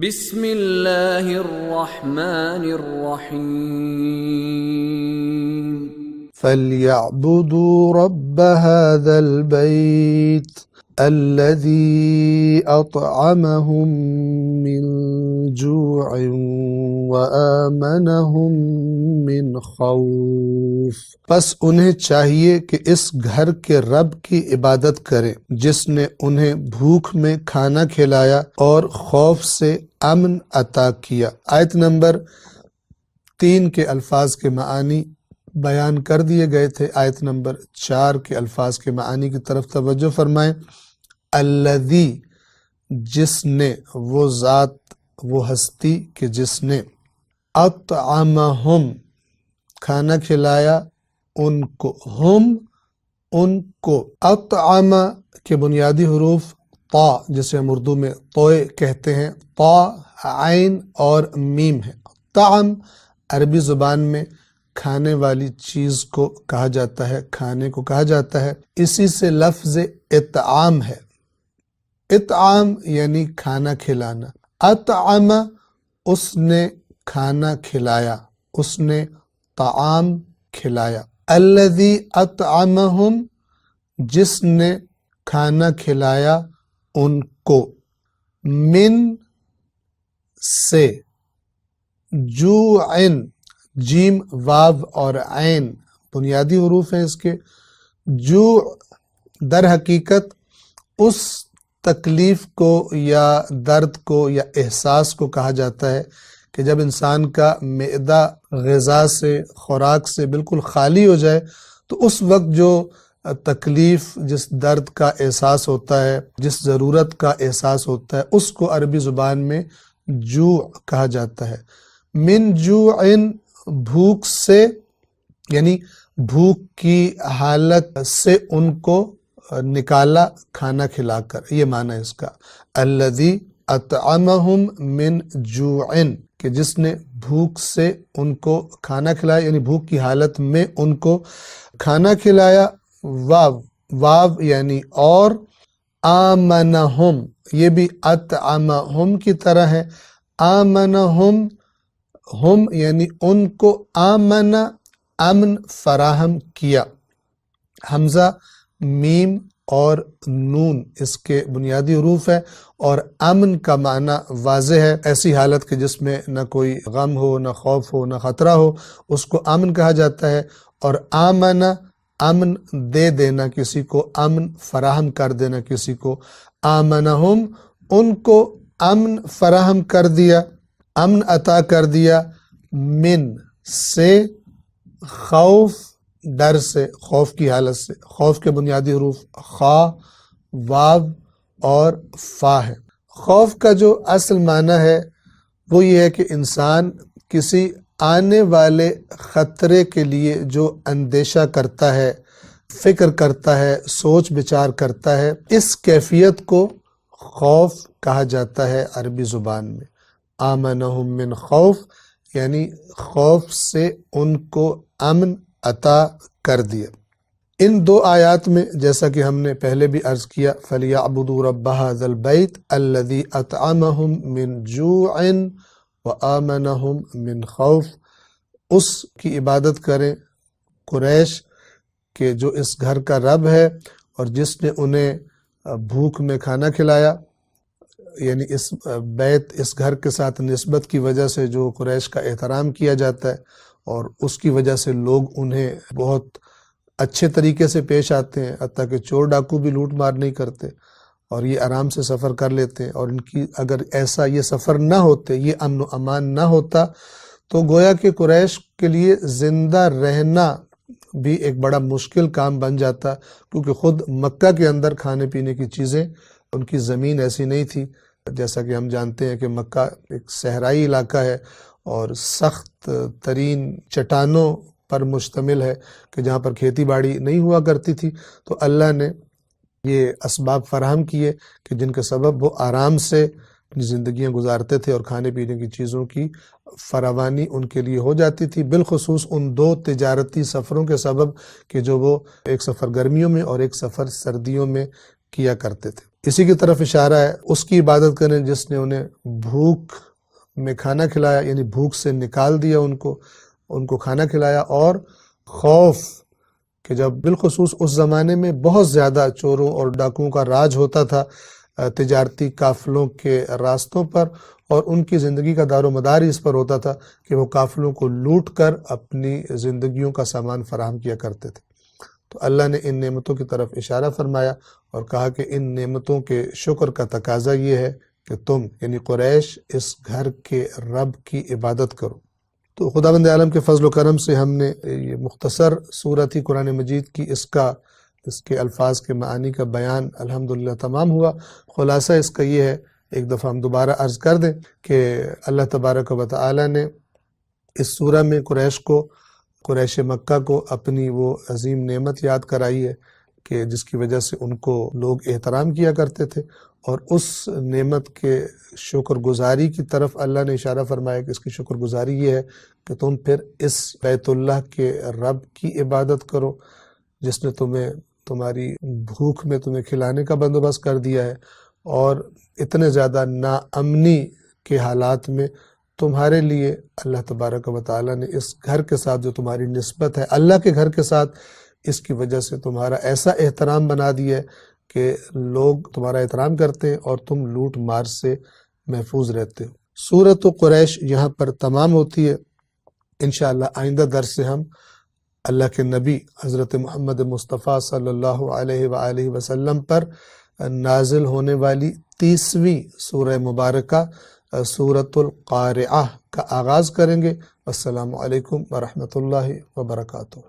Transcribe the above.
بسم اللہ الرحمن الرحیم فَلْيَعْبُدُوا رَبَّ هَذَا الْبَيْتِ الَّذِي أَطْعَمَهُم مِّن جُوعٍ وَآمَنَهُم مِّن خوف۔ پس انہیں چاہیے کہ اس گھر کے رب کی عبادت کریں جس نے انہیں بھوک میں کھانا کھلایا اور خوف سے امن عطا کیا۔ آیت نمبر 3 کے الفاظ کے معانی بیان کر دیے گئے تھے۔ آیت نمبر 4 کے الفاظ کے معانی کی طرف توجہ فرمائیں۔ الذی، جس نے، وہ ذات، وہ ہستی کہ جس نے، اطعمہم، کھانا کھلایا ان کو، ہم، ان کو۔ اطعم کے بنیادی حروف طا، جسے ہم اردو میں طوئے کہتے ہیں، طا، عین اور میم ہے۔ طعم عربی زبان میں کھانے والی چیز کو کہا جاتا ہے، کھانے کو کہا جاتا ہے۔ اسی سے لفظ اطعام ہے۔ اطعام یعنی کھانا کھلانا۔ اطعم، اس نے کھانا کھلایا، اس نے طعام کھلایا۔ الذی اطعمہم، جس نے کھانا کھلایا ان کو، من سے، جوعن، جیم، واو اور عین بنیادی حروف ہیں اس کے۔ جوع در حقیقت اس تکلیف کو یا درد کو یا احساس کو کہا جاتا ہے کہ جب انسان کا معدہ غذا سے، خوراک سے بالکل خالی ہو جائے تو اس وقت جو تکلیف، جس درد کا احساس ہوتا ہے، جس ضرورت کا احساس ہوتا ہے، اس کو عربی زبان میں جوع کہا جاتا ہے۔ من جوعن، بھوک سے، یعنی بھوک کی حالت سے ان کو نکالا کھانا کھلا کر، یہ معنی ہے اس کا۔ الذی اطعمہم من جوعن، کہ جس نے بھوک سے ان کو کھانا کھلایا، یعنی بھوک کی حالت میں ان کو کھانا کھلایا۔ واو، واو یعنی اور، آمنہم، یہ بھی اطعمہم کی طرح ہے۔ آمنہم، ہم یعنی ان کو، آمن، امن فراہم کیا۔ حمزہ، میم اور نون اس کے بنیادی حروف ہے، اور امن کا معنی واضح ہے، ایسی حالت کہ جس میں نہ کوئی غم ہو، نہ خوف ہو، نہ خطرہ ہو، اس کو امن کہا جاتا ہے۔ اور آمن، امن دے دینا کسی کو، امن فراہم کر دینا کسی کو۔ آمنہم، ان کو امن فراہم کر دیا، امن عطا کر دیا، من سے، خوف، ڈر سے، خوف کی حالت سے۔ خوف کے بنیادی حروف خا، واو اور فا ہے۔ خوف کا جو اصل معنی ہے وہ یہ ہے کہ انسان کسی آنے والے خطرے کے لیے جو اندیشہ کرتا ہے، فکر کرتا ہے، سوچ بچار کرتا ہے، اس کیفیت کو خوف کہا جاتا ہے عربی زبان میں۔ آمنہم من خوف، یعنی خوف سے ان کو امن عطا کر دیا۔ ان دو آیات میں جیسا کہ ہم نے پہلے بھی عرض کیا، فَلْيَعْبُدُوا رَبَّ هَذَا الْبَيْتِ الَّذِي أَطْعَمَهُم مِّن جُوعٍ وَآمَنَهُم مِّن خوف، اس کی عبادت کریں قریش کہ جو اس گھر کا رب ہے اور جس نے انہیں بھوک میں کھانا کھلایا، یعنی اس بیت، اس گھر کے ساتھ نسبت کی وجہ سے جو قریش کا احترام کیا جاتا ہے اور اس کی وجہ سے لوگ انہیں بہت اچھے طریقے سے پیش آتے ہیں، حتیٰ کہ چور ڈاکو بھی لوٹ مار نہیں کرتے اور یہ آرام سے سفر کر لیتے ہیں۔ اور ان کی اگر ایسا یہ سفر نہ ہوتے، یہ امن و امان نہ ہوتا تو گویا کہ قریش کے لیے زندہ رہنا بھی ایک بڑا مشکل کام بن جاتا، کیونکہ خود مکہ کے اندر کھانے پینے کی چیزیں، ان کی زمین ایسی نہیں تھی، جیسا کہ ہم جانتے ہیں کہ مکہ ایک صحرائی علاقہ ہے اور سخت ترین چٹانوں پر مشتمل ہے کہ جہاں پر کھیتی باڑی نہیں ہوا کرتی تھی۔ تو اللہ نے یہ اسباب فراہم کیے کہ جن کے سبب وہ آرام سے اپنی زندگیاں گزارتے تھے اور کھانے پینے کی چیزوں کی فراوانی ان کے لیے ہو جاتی تھی، بالخصوص ان دو تجارتی سفروں کے سبب کہ جو وہ ایک سفر گرمیوں میں اور ایک سفر سردیوں میں کیا کرتے تھے۔ اسی کی طرف اشارہ ہے، اس کی عبادت کریں جس نے انہیں بھوک میں کھانا کھلایا، یعنی بھوک سے نکال دیا ان کو کھانا کھلایا، اور خوف کہ جب بالخصوص اس زمانے میں بہت زیادہ چوروں اور ڈاکوؤں کا راج ہوتا تھا تجارتی قافلوں کے راستوں پر، اور ان کی زندگی کا دار و مدار اس پر ہوتا تھا کہ وہ قافلوں کو لوٹ کر اپنی زندگیوں کا سامان فراہم کیا کرتے تھے۔ تو اللہ نے ان نعمتوں کی طرف اشارہ فرمایا اور کہا کہ ان نعمتوں کے شکر کا تقاضا یہ ہے کہ تم یعنی قریش اس گھر کے رب کی عبادت کرو۔ تو خداوند عالم کے فضل و کرم سے ہم نے یہ مختصر صورت ہی قرآن مجید کی اس کے الفاظ کے معانی کا بیان الحمدللہ تمام ہوا۔ خلاصہ اس کا یہ ہے، ایک دفعہ ہم دوبارہ عرض کر دیں کہ اللہ تبارک و تعالی نے اس سورہ میں قریش مکہ کو اپنی وہ عظیم نعمت یاد کرائی ہے کہ جس کی وجہ سے ان کو لوگ احترام کیا کرتے تھے، اور اس نعمت کے شکر گزاری کی طرف اللہ نے اشارہ فرمایا کہ اس کی شکر گزاری یہ ہے کہ تم پھر اس بیت اللہ کے رب کی عبادت کرو جس نے تمہاری بھوک میں تمہیں کھلانے کا بندوبست کر دیا ہے، اور اتنے زیادہ ناامنی کے حالات میں تمہارے لیے اللہ تبارک و تعالیٰ نے اس گھر کے ساتھ جو تمہاری نسبت ہے اللہ کے گھر کے ساتھ، اس کی وجہ سے تمہارا ایسا احترام بنا دیا ہے کہ لوگ تمہارا احترام کرتے ہیں اور تم لوٹ مار سے محفوظ رہتے ہو۔ سورۃ قریش یہاں پر تمام ہوتی ہے۔ انشاءاللہ آئندہ درس سے ہم اللہ کے نبی حضرت محمد مصطفیٰ صلی اللہ علیہ وآلہ وسلم پر نازل ہونے والی 30ویں سورہ مبارکہ سورۃ القارعہ کا آغاز کریں گے۔ السلام علیکم ورحمۃ اللہ وبرکاتہ۔